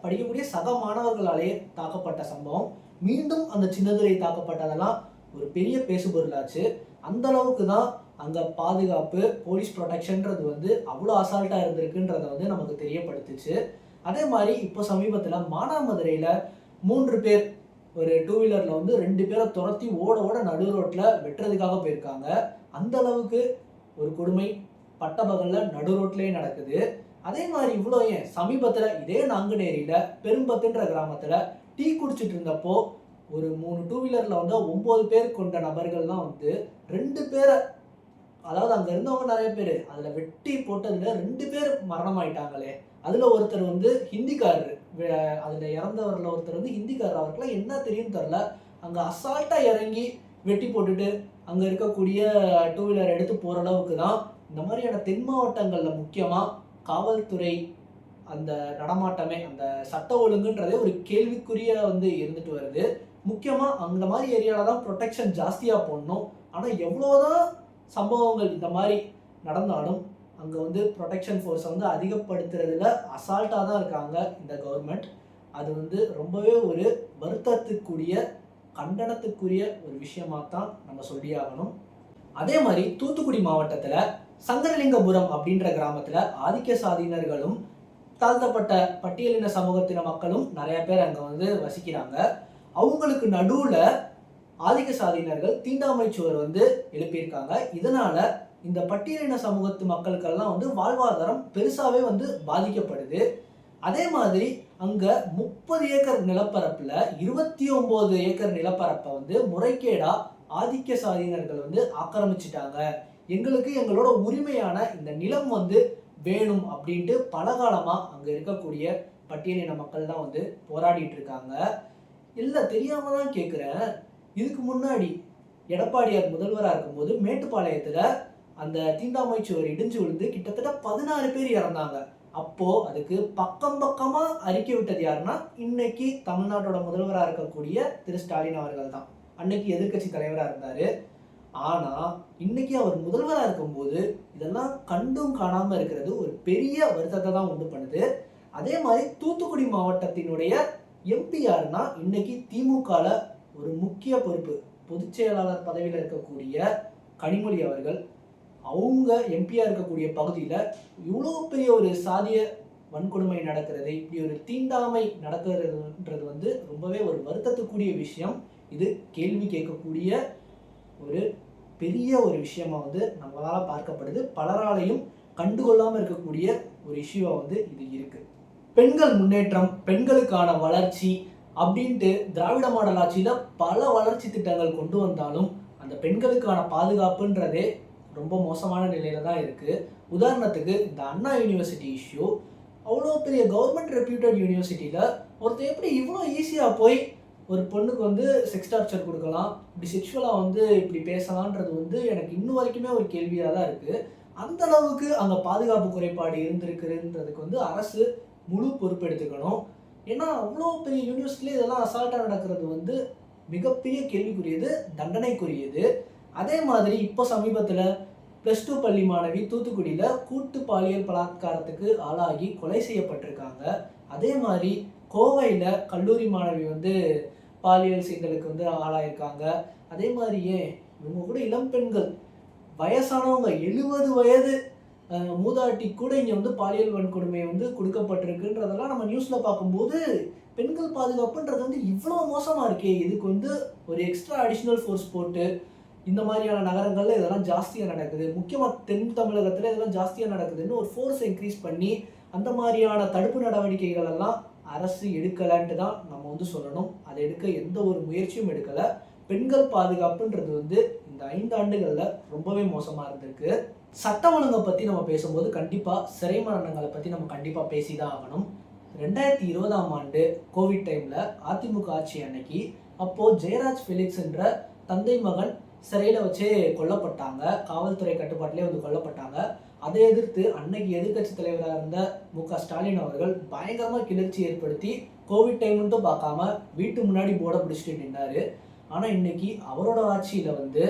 படிக்கக்கூடிய சக மாணவர்களாலேயே தாக்கப்பட்ட சம்பவம், மீண்டும் அந்த சின்னதுரை தாக்கப்பட்டதெல்லாம் ஒரு பெரிய பேசுபொருளாச்சு. அந்த அளவுக்கு தான் அங்க பாதுகாப்பு, போலீஸ் ப்ரொடெக்ஷன்றது அவ்வளோ அசால்ட்டா இருந்திருக்குன்றத நமக்கு தெரியப்படுத்துச்சு. அதே மாதிரி இப்போ சமீபத்துல மானாமதுரையில 3 பேர் ஒரு 2 வீலர்ல 2 பேரை துரத்தி ஓட ஓட நடு ரோட்ல வெட்டுறதுக்காக போயிருக்காங்க. அந்த அளவுக்கு ஒரு கொடுமை பட்டபகல்ல நடு ரோட்லயே நடக்குது. அதே மாதிரி இவ்வளோ ஏன் சமீபத்துல இதே நாங்குநேரியில பெரும்பத்துன்ற கிராமத்துல டீ குடிச்சிட்டு இருந்தப்போ ஒரு 3 2 வீலர்ல 9 பேர் கொண்ட நபர்கள்லாம் 2 பேரை, அதாவது அங்க இருந்தவங்க நிறைய பேர், அதுல வெட்டி போட்டதுல 2 பேர் மரணம் ஆயிட்டாங்களே. அதுல ஒருத்தர் ஹிந்திக்காரரு, அதுல இறந்தவர்ல ஒருத்தர் ஹிந்திக்காரர். அவருக்குலாம் என்ன தெரியும் தெரியல, அங்க அசால்ட்டா இறங்கி வெட்டி போட்டுட்டு அங்க இருக்கக்கூடிய 2 வீலர் எடுத்து போற அளவுக்கு தான் இந்த மாதிரியான தென் மாவட்டங்கள்ல முக்கியமா காவல்துறை அந்த நடமாட்டமே, அந்த சட்ட ஒழுங்குன்றதே ஒரு கேள்விக்குரிய இருந்துட்டு வருது. முக்கியமா அந்த மாதிரி ஏரியால தான் ப்ரொடெக்ஷன் ஜாஸ்தியா போடணும். ஆனா எவ்வளவுதான் சம்பவங்கள் இந்த மாதிரி நடந்தாலும் அங்க ப்ரொடெக்ஷன் ஃபோர்ஸை அதிகப்படுத்துறதுல அசால்ட்டா தான் இருக்காங்க இந்த கவர்மெண்ட். அது ரொம்பவே ஒரு வருத்தத்துக்குரிய, கண்டனத்துக்குரிய ஒரு விஷயமா தான் நம்ம சொல்லியாகணும். அதே மாதிரி தூத்துக்குடி மாவட்டத்துல சங்கரலிங்கபுரம் அப்படின்ற கிராமத்துல ஆதிக்க சாதியினர்களும் தாழ்த்தப்பட்ட பட்டியலின சமூகத்தின மக்களும் நிறைய பேர் அங்க வசிக்கிறாங்க. அவங்களுக்கு நடுவுல ஆதிக்க சாதியினர்கள் தீண்டாமை சுவர் எழுப்பியிருக்காங்க. இதனால இந்த பட்டியலின சமூகத்து மக்களுக்கெல்லாம் வாழ்வாதாரம் பெருசாவே பாதிக்கப்படுது. அதே மாதிரி அங்க 30 ஏக்கர் நிலப்பரப்புல 29 ஏக்கர் நிலப்பரப்பை முறைகேடா ஆதிக்க சாதியினர்கள் ஆக்கிரமிச்சிட்டாங்க. எங்களுக்கு எங்களோட உரிமையான இந்த நிலம் வேணும் அப்படின்ட்டு பல காலமா அங்க இருக்கக்கூடிய பட்டியலின மக்கள் தான் போராடிட்டு இருக்காங்க. இல்ல தெரியாம தான் கேட்குறேன், இதுக்கு முன்னாடி எடப்பாடியார் முதல்வராக இருக்கும்போது மேட்டுப்பாளையத்துல அந்த தீண்டாமை சுவர் இடிஞ்சு விழுந்து கிட்டத்தட்ட 16 பேர் இறந்தாங்க. அப்போ அதுக்கு பக்கம் பக்கமா அறிக்கை விட்டது யாருன்னா இன்னைக்கு தமிழ்நாட்டோட முதல்வராக இருக்கக்கூடிய திரு ஸ்டாலின் அவர்கள் தான். அன்னைக்கு எதிர்கட்சி தலைவராக இருந்தாரு. ஆனா இன்னைக்கு அவர் முதல்வராக இருக்கும்போது இதெல்லாம் கண்டும் காணாம இருக்கிறது ஒரு பெரிய வருத்தத்தை தான் உண்டு பண்ணுது. அதே மாதிரி தூத்துக்குடி மாவட்டத்தினுடைய எம்பி யாருன்னா இன்னைக்கு திமுகல ஒரு முக்கிய பொறுப்பு, பொதுச் செயலாளர் பதவியில் இருக்கக்கூடிய கனிமொழி அவர்கள். அவங்க எம்பியா இருக்கக்கூடிய பகுதியில் இவ்வளோ பெரிய ஒரு சாதிய வன்கொடுமை நடக்கிறது, இப்படி ஒரு தீண்டாமை நடக்கிறதுன்றது ரொம்பவே ஒரு வருத்தத்துக்குரிய விஷயம். இது கேள்வி கேட்கக்கூடிய ஒரு பெரிய ஒரு விஷயமா நம்மளால பார்க்கப்படுது. பலராலையும் கண்டுகொள்ளாமல் இருக்கக்கூடிய ஒரு இஷ்யூவா இது இருக்கு. பெண்கள் முன்னேற்றம், பெண்களுக்கான வளர்ச்சி அப்படின்ட்டு திராவிட மாடல் ஆட்சியில பல வளர்ச்சி திட்டங்கள் கொண்டு வந்தாலும் அந்த பெண்களுக்கான பாதுகாப்புன்றதே ரொம்ப மோசமான நிலையில தான் இருக்கு. உதாரணத்துக்கு இந்த அண்ணா யூனிவர்சிட்டி இஷ்யூ, அவ்வளோ பெரிய கவர்மெண்ட் ரெப்யூட்டட் யூனிவர்சிட்டியில ஒருத்தர் எப்படி இவ்வளோ ஈஸியா போய் ஒரு பொண்ணுக்கு செக்ஸ் டார்ச்சர் கொடுக்கலாம், இப்படி செக்ஷுவலா இப்படி பேசலான்றது எனக்கு இன்னும் வரைக்குமே ஒரு கேள்வியாக தான் இருக்கு. அந்த அளவுக்கு அங்கே பாதுகாப்பு குறைபாடு இருந்திருக்குன்றதுக்கு அரசு முழு பொறுப்பு எடுத்துக்கணும். ஏன்னா அவ்வளோ பெரிய யூனிவர்சிட்டியில இதெல்லாம் அசால்ட்டாக நடக்கிறது மிகப்பெரிய கேள்விக்குரியது, தண்டனைக்குரியது. அதே மாதிரி இப்போ சமீபத்தில் +2 பள்ளி மாணவி தூத்துக்குடியில் கூட்டு பாலியல் பலாத்காரத்துக்கு ஆளாகி கொலை செய்யப்பட்டிருக்காங்க. அதே மாதிரி கோவையில் கல்லூரி மாணவி பாலியல் சீண்டலுக்கு ஆளாயிருக்காங்க. அதே மாதிரியே இவங்க கூட இளம் பெண்கள், வயசானவங்க 70 வயது மூதாட்டி கூட இங்கே வந்து பாலியல் வன்கொடுமை வந்து கொடுக்கப்பட்டிருக்குன்றதெல்லாம் நம்ம நியூஸில் பார்க்கும்போது பெண்கள் பாதுகாப்புன்றது வந்து இவ்வளோ மோசமாக இருக்கே. இதுக்கு வந்து ஒரு எக்ஸ்ட்ரா அடிஷ்னல் ஃபோர்ஸ் போட்டு இந்த மாதிரியான நகரங்களில் இதெல்லாம் ஜாஸ்தியாக நடக்குது, முக்கியமாக தென் தமிழகத்தில் இதெல்லாம் ஜாஸ்தியாக நடக்குதுன்னு ஒரு ஃபோர்ஸ் இன்க்ரீஸ் பண்ணி அந்த மாதிரியான தடுப்பு நடவடிக்கைகள் எல்லாம் அரசு எடுக்கலைன்ட்டு தான் நம்ம வந்து சொல்லணும். அதை எடுக்க எந்த ஒரு முயற்சியும் எடுக்கலை. பெண்கள் பாதுகாப்புன்றது வந்து இந்த 5 ஆண்டுகளில் ரொம்பவே மோசமாக இருந்திருக்கு. சட்ட ஒழுங்கை பற்றி நம்ம பேசும்போது கண்டிப்பாக சிறை மரணங்களை பற்றி நம்ம கண்டிப்பாக பேசி தான் ஆகணும். 2020ஆம் ஆண்டு கோவிட் டைமில் அதிமுக ஆட்சி அன்னைக்கு அப்போது ஜெயராஜ் ஃபெலிக்ஸ் என்ற தந்தை மகன் சிறையில் வச்சே கொல்லப்பட்டாங்க. காவல்துறை கட்டுப்பாட்டிலே வந்து கொல்லப்பட்டாங்க. அதை எதிர்த்து அன்னைக்கு எதிர்கட்சி தலைவராக இருந்த மு.க. ஸ்டாலின் அவர்கள் பயங்கரமாக கிளர்ச்சி ஏற்படுத்தி கோவிட் டைம் மட்டும் பார்க்காம வீட்டு முன்னாடி போர்டை பிடிச்சிட்டு நின்னாரு. ஆனால் இன்னைக்கு அவரோட ஆட்சியில் வந்து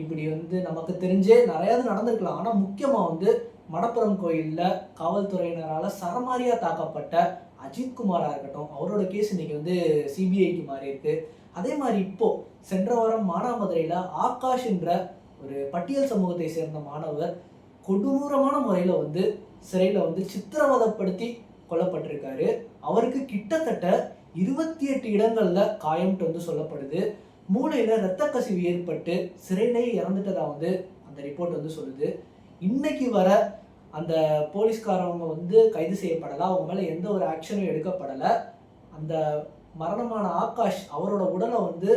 இப்படி வந்து நமக்கு தெரிஞ்சே நிறையாவது நடந்திருக்கலாம். ஆனால் முக்கியமாக வந்து மடப்புரம் கோயிலில் காவல்துறையினரால் சரமாரியாக தாக்கப்பட்ட அஜித்குமாராக இருக்கட்டும், அவரோட கேஸ் இன்னைக்கு வந்து சிபிஐக்கு மாறி இருக்கு. அதே மாதிரி இப்போ சென்ற வாரம் மானாமதுரையில் ஆகாஷ் என்ற ஒரு பட்டியல் சமூகத்தை சேர்ந்த மாணவர் கொடூரமான முறையில் வந்து சிறையில் வந்து சித்திரவதைப்படுத்தி கொல்லப்பட்டிருக்காரு. அவருக்கு கிட்டத்தட்ட 28 இடங்களில் காயம்ட்டு வந்து சொல்லப்படுது. மூளையில் இரத்த கசிவு ஏற்பட்டு சிறையிலேயே இறந்துட்டதா வந்து அந்த ரிப்போர்ட் வந்து சொல்லுது. இன்னைக்கு வர அந்த போலீஸ்காரவங்க வந்து கைது செய்யப்படலை, அவங்க மேலே எந்த ஒரு ஆக்ஷனும் எடுக்கப்படலை. அந்த மரணமான ஆகாஷ் அவரோட உடலை வந்து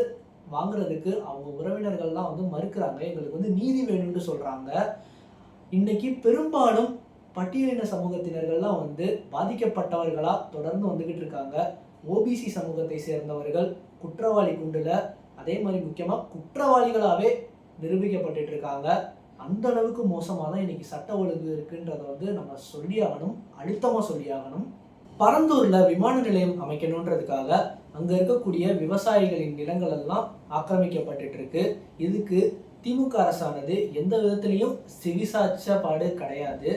வாங்குறதுக்கு அவங்க உறவினர்கள்லாம் வந்து மறுக்கிறாங்க. எங்களுக்கு வந்து நீதி வேணும்னு சொல்கிறாங்க. இன்னைக்கு பெரும்பாலும் பட்டியலின சமூகத்தினர்கள்லாம் வந்து பாதிக்கப்பட்டவர்களாக தொடர்ந்து வந்துக்கிட்டு இருக்காங்க. ஓபிசி சமூகத்தை சேர்ந்தவர்கள் குற்றவாளி குண்டில் அதே மாதிரி முக்கியமாக குற்றவாளிகளாகவே நிரூபிக்கப்பட்டு இருக்காங்க. அந்த அளவுக்கு மோசமாக தான் இன்னைக்கு சட்ட ஒழுங்கு இருக்குன்றதை வந்து நம்ம சொல்லியாகணும், அழுத்தமாக சொல்லியாகணும். பரந்தூரில் விமான நிலையம் அமைக்கணுன்றதுக்காக அங்கே இருக்கக்கூடிய விவசாயிகளின் நிலங்கள் எல்லாம் ஆக்கிரமிக்கப்பட்டு இருக்கு. இதுக்கு திமுக அரசானது எந்த விதத்திலையும் செவிசாய்ச்சபாடு கிடையாது.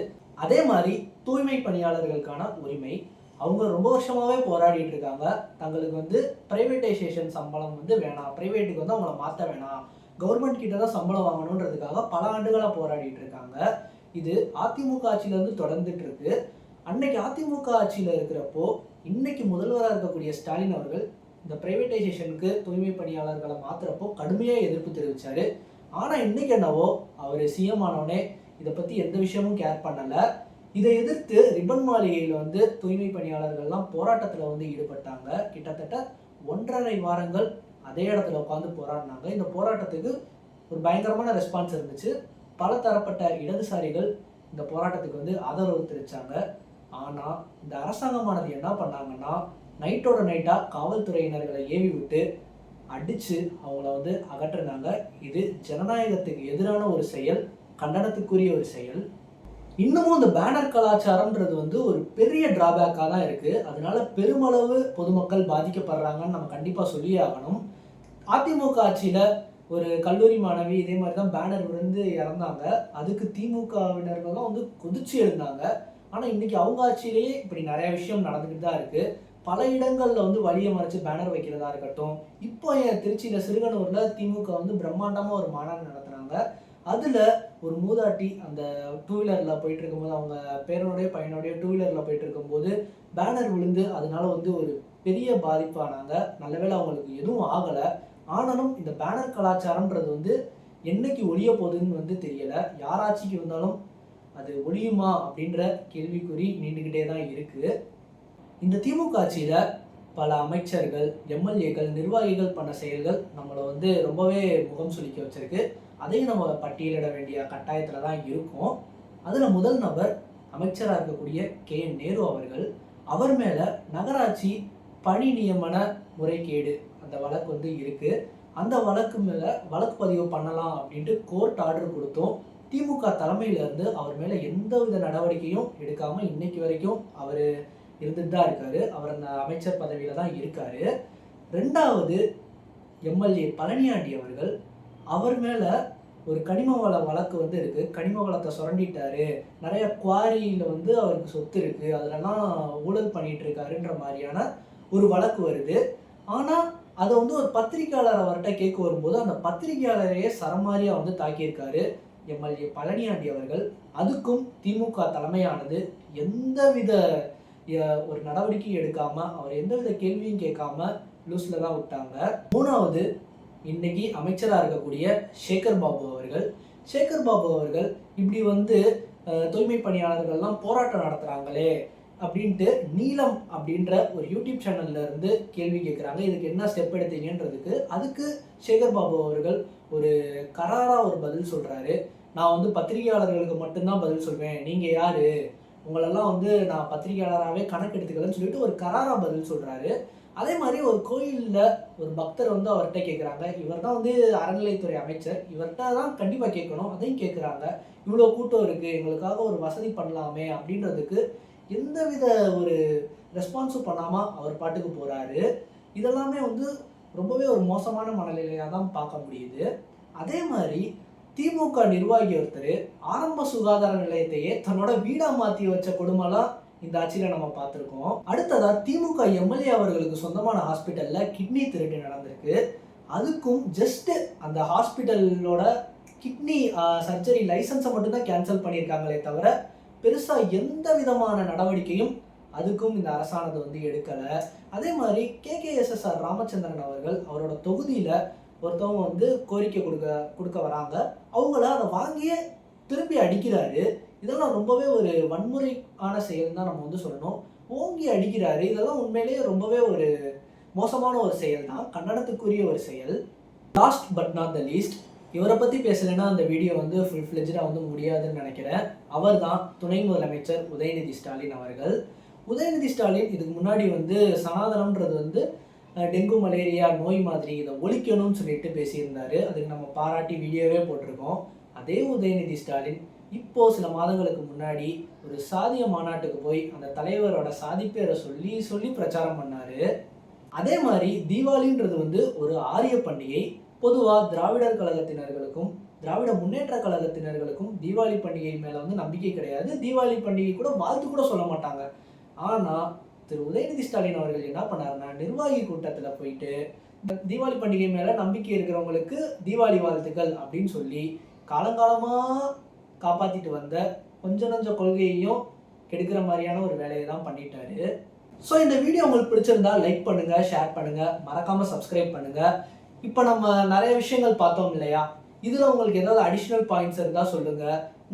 அதே மாதிரி தூய்மை பணியாளர்களுக்கான உரிமை அவங்க ரொம்ப வருஷமாகவே போராடிட்டு இருக்காங்க. தங்களுக்கு வந்து பிரைவேட்டைசேஷன் சம்பளம் வந்து வேணாம், பிரைவேட்டுக்கு வந்து அவங்கள மாற்ற வேணாம், கவர்மெண்ட் கிட்ட தான் சம்பளம் வாங்கணுன்றதுக்காக பல ஆண்டுகளாக போராடிட்டு இருக்காங்க. இது அதிமுக ஆட்சியிலேருந்து தொடர்ந்துட்டு இருக்கு. அன்னைக்கு அதிமுக ஆட்சியில் இருக்கிறப்போ இன்னைக்கு முதல்வராக இருக்கக்கூடிய ஸ்டாலின் அவர்கள் இந்த பிரைவேட்டைசேஷனுக்கு தூய்மை பணியாளர்களை மாற்றுறப்போ கடுமையாக எதிர்ப்பு தெரிவித்தார். ஆனால் இன்னைக்கு என்னவோ அவர் சிஎம் ஆனவனே இதை பற்றி எந்த விஷயமும் கேர் பண்ணலை. இதை எதிர்த்து ரிப்பன் மாளிகையில் வந்து தூய்மை பணியாளர்கள்லாம் போராட்டத்தில் வந்து ஈடுபட்டாங்க. கிட்டத்தட்ட 1.5 வாரங்கள் அதே இடத்துல உட்காந்து போராடினாங்க. இந்த போராட்டத்துக்கு ஒரு பயங்கரமான ரெஸ்பான்ஸ் இருந்துச்சு. பல தரப்பட்ட இடதுசாரிகள் இந்த போராட்டத்துக்கு வந்து ஆதரவு தெரிவித்தாங்க. ஆனால் இந்த அரசாங்கமானது என்ன பண்ணாங்கன்னா நைட்டோட நைட்டாக காவல்துறையினர்களை ஏவி விட்டு அடித்து அவங்கள வந்து அகற்றினாங்க. இது ஜனநாயகத்துக்கு எதிரான ஒரு செயல், கண்டனத்துக்குரிய ஒரு செயல். இன்னமும் இந்த பேனர் கலாச்சாரம்ன்றது வந்து ஒரு பெரிய டிராபேக்காக தான் இருக்குது. அதனால பெருமளவு பொதுமக்கள் பாதிக்கப்படுறாங்கன்னு நம்ம கண்டிப்பாக சொல்லியே ஆகணும். அதிமுக ஆட்சியில் ஒரு கல்லூரி மாணவி இதே மாதிரி தான் பேனர் விழுந்து இறந்தாங்க. அதுக்கு திமுகவினர்கள்லாம் வந்து கொதிச்சு எழுந்தாங்க. ஆனால் இன்றைக்கி அவங்க ஆட்சியிலேயே இப்படி நிறைய விஷயம் நடந்துக்கிட்டு தான் இருக்குது. பல இடங்களில் வந்து வழியை மறைச்சு பேனர் வைக்கிறதா இருக்கட்டும். இப்போ திருச்சியில் சிறுகனூரில் திமுக வந்து பிரம்மாண்டமாக ஒரு மாநாடு நடத்துனாங்க. அதில் ஒரு மூதாட்டி அந்த 2 வீலரில் போயிட்டு இருக்கும்போது, அவங்க பேரனுடைய பையனுடைய 2 வீலரில் போயிட்டு இருக்கும்போது பேனர் விழுந்து அதனால வந்து ஒரு பெரிய பாதிப்பானாங்க. நல்லவேளை அவங்களுக்கு எதுவும் ஆகலை. ஆனாலும் இந்த பேனர் கலாச்சாரம்ன்றது வந்து என்னைக்கு ஒழிய போகுதுன்னு வந்து தெரியலை. யாராட்சிக்கு வந்தாலும் அது ஒழியுமா அப்படின்ற கேள்விக்குறி நீண்டுக்கிட்டே தான் இருக்குது. இந்த திமுக ஆட்சியில் பல அமைச்சர்கள், எம்எல்ஏக்கள், நிர்வாகிகள் பண்ண செயல்கள் நம்மளை வந்து ரொம்பவே முகம் சுளிக்க வச்சிருக்கு. அதையும் நம்ம பட்டியலிட வேண்டிய கட்டாயத்தில் தான் இருக்கும். அதில் முதல் நபர் அமைச்சராக இருக்கக்கூடிய KN நேரு அவர்கள். அவர் மேலே நகராட்சி பணி நியமன முறைகேடு அந்த வழக்கு வந்து இருக்குது. அந்த வழக்கு மேலே வழக்கு பதிவு பண்ணலாம் அப்படின்ட்டு கோர்ட் ஆர்டர் கொடுத்தோம். திமுக தலைமையிலேருந்து அவர் மேலே எந்த வித நடவடிக்கையும் எடுக்காமல் இன்னைக்கு வரைக்கும் அவர் இருந்துட்டு தான் இருக்காரு. அவர் அந்த அமைச்சர் பதவியில் தான் இருக்காரு. 2வது எம்எல்ஏ பழனியாண்டி அவர்கள். அவர் மேலே ஒரு கனிம வள வழக்கு வந்து இருக்குது. கனிம வளத்தை சுரண்டிட்டாரு, நிறைய குவாரியில் வந்து அவருக்கு சொத்து இருக்குது, அதிலலாம் ஊழல் பண்ணிகிட்டு இருக்காருன்ற மாதிரியான ஒரு வழக்கு வருது. ஆனால் அதை வந்து ஒரு பத்திரிகையாளர் அவர்கிட்ட கேட்க வரும்போது அந்த பத்திரிகையாளரையே சரமாரியா வந்து தாக்கியிருக்காரு எம்எல்ஏ பழனியாண்டி அவர்கள். அதுக்கும் திமுக தலைமையானது எந்தவித ஒரு நடவடிக்கையும் எடுக்காம, அவர் எந்தவித கேள்வியும் கேட்காம லூஸ்ல தான் விட்டாங்க. மூணாவது, இன்னைக்கு அமைச்சராக இருக்கக்கூடிய சேகர் பாபு அவர்கள். சேகர் பாபு அவர்கள் இப்படி வந்து தூய்மை பணியாளர்கள்லாம் போராட்டம் நடத்துகிறாங்களே அப்படின்ட்டு நீலம் அப்படின்ற ஒரு யூடியூப் சேனல்ல இருந்து கேள்வி கேட்குறாங்க. இதுக்கு என்ன ஸ்டெப் எடுத்தீங்கன்றதுக்கு அதுக்கு சேகர் பாபு அவர்கள் ஒரு கராரா ஒரு பதில் சொல்றாரு. நான் வந்து பத்திரிகையாளர்களுக்கு மட்டும்தான் பதில் சொல்வேன், நீங்க யாரு, உங்களெல்லாம் வந்து நான் பத்திரிகையாளராகவே கணக்கு எடுத்துக்கலன்னு சொல்லிட்டு ஒரு கராரா பதில் சொல்றாரு. அதே மாதிரி ஒரு கோயிலில் ஒரு பக்தர் வந்து அவர்கிட்ட கேட்குறாங்க. இவர் தான் வந்து அறநிலைத்துறை அமைச்சர், இவர்கிட்ட தான் கண்டிப்பாக கேட்கணும், அதையும் கேட்குறாங்க. இவ்வளோ கூட்டம் இருக்குது, எங்களுக்காக ஒரு வசதி பண்ணலாமே அப்படின்றதுக்கு எந்தவித ஒரு ரெஸ்பான்ஸும் பண்ணாமல் அவர் பாட்டுக்கு போகிறாரு. இதெல்லாமே வந்து ரொம்பவே ஒரு மோசமான மனநிலையாக தான் பார்க்க முடியுது. அதே மாதிரி திமுக நிர்வாகி ஒருத்தர் ஆரம்ப சுகாதார நிலையத்தையே தன்னோட வீடா மாற்றி வச்ச கொடுமைலாம் இந்த ஆட்சியில நம்ம பார்த்துருக்கோம். அடுத்ததா திமுக எம்எல்ஏ அவர்களுக்கு சொந்தமான ஹாஸ்பிட்டல்ல கிட்னி திருட்டு நடந்திருக்கு. அதுக்கும் ஜஸ்ட் அந்த ஹாஸ்பிட்டலோட கிட்னி சர்ஜரி லைசன்ஸை மட்டும்தான் கேன்சல் பண்ணியிருக்காங்களே தவிர பெருசா எந்த விதமான நடவடிக்கையும் அதுக்கும் இந்த அரசானது வந்து எடுக்கலை. அதே மாதிரி KKSSR ராமச்சந்திரன் அவர்கள் அவரோட தொகுதியில ஒருத்தவங்க வந்து கோரிக்கை கொடுக்க வராங்க. அவங்கள அதை வாங்கியே திருப்பி அடிக்கிறாரு. இதெல்லாம் ரொம்பவே ஒரு வன்முறையான செயல் தான் நம்ம வந்து சொல்லணும். ஓங்கி அடிக்கிறாரு. இதெல்லாம் உண்மையிலேயே ரொம்பவே ஒரு மோசமான ஒரு செயல் தான், கண்டனத்துக்குரிய ஒரு செயல். Last but not the least, இவரை பற்றி பேசலைன்னா அந்த வீடியோ வந்து ஃபுல் ஃப்ளெஜ்டாக வந்து முடியாதுன்னு நினைக்கிறேன். அவர் தான் துணை முதலமைச்சர் உதயநிதி ஸ்டாலின் அவர்கள். உதயநிதி ஸ்டாலின் இதுக்கு முன்னாடி வந்து சனாதனம்ன்றது வந்து டெங்கு மலேரியா நோய் மாதிரி இதை ஒழிக்கணும்னு சொல்லிட்டு பேசியிருந்தாரு. அதுக்கு நம்ம பாராட்டி வீடியோவே போட்டிருக்கோம். அதே உதயநிதி ஸ்டாலின் இப்போ சில மாதங்களுக்கு முன்னாடி ஒரு சாதிய மாநாட்டுக்கு போய் அந்த தலைவரோட சாதி பேரை சொல்லி சொல்லி பிரச்சாரம் பண்ணாரு. அதே மாதிரி தீபாவளின்றது வந்து ஒரு ஆரிய பண்டிகை. பொதுவாக திராவிடர் கழகத்தினர்களுக்கும் திராவிட முன்னேற்ற கழகத்தினர்களுக்கும் தீபாவளி பண்டிகை மேலே வந்து நம்பிக்கை கிடையாது. தீபாவளி பண்டிகை கூட வாழ்த்து கூட சொல்ல மாட்டாங்க. ஆனால் திரு உதயநிதி ஸ்டாலின் அவர்கள் என்ன பண்ணாருன்னா, நிர்வாகி கூட்டத்தில் போயிட்டு தீபாவளி பண்டிகை மேலே நம்பிக்கை இருக்கிறவங்களுக்கு தீபாவளி வாழ்த்துக்கள் அப்படின்னு சொல்லி காலங்காலமாக காப்பாற்றிட்டு வந்த கொஞ்ச நஞ்ச கொள்கையையும் கெடுக்கிற மாதிரியான ஒரு வேலையை தான் பண்ணிட்டாரு. ஸோ இந்த வீடியோ உங்களுக்கு பிடிச்சிருந்தா லைக் பண்ணுங்க, ஷேர் பண்ணுங்க, மறக்காம சப்ஸ்கிரைப் பண்ணுங்க. இப்போ நம்ம நிறைய விஷயங்கள் பார்த்தோம் இல்லையா, இதில் உங்களுக்கு ஏதாவது அடிஷ்னல் பாயிண்ட்ஸ் இருந்தால் சொல்லுங்க.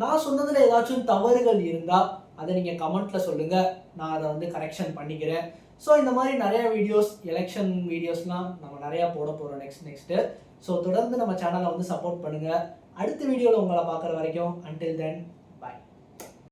நான் சொன்னதில் ஏதாச்சும் தவறுகள் இருந்தால் அதை நீங்கள் கமெண்ட்டில் சொல்லுங்கள், நான் அதை வந்து கரெக்ஷன் பண்ணிக்கிறேன். ஸோ இந்த மாதிரி நிறைய வீடியோஸ், எலெக்ஷன் வீடியோஸ்லாம் நம்ம நிறையா போட போகிறோம் நெக்ஸ்ட்டு. ஸோ தொடர்ந்து நம்ம சேனலை வந்து சப்போர்ட் பண்ணுங்கள். அடுத்த வீடியோவில் உங்களை பார்க்குற வரைக்கும் until then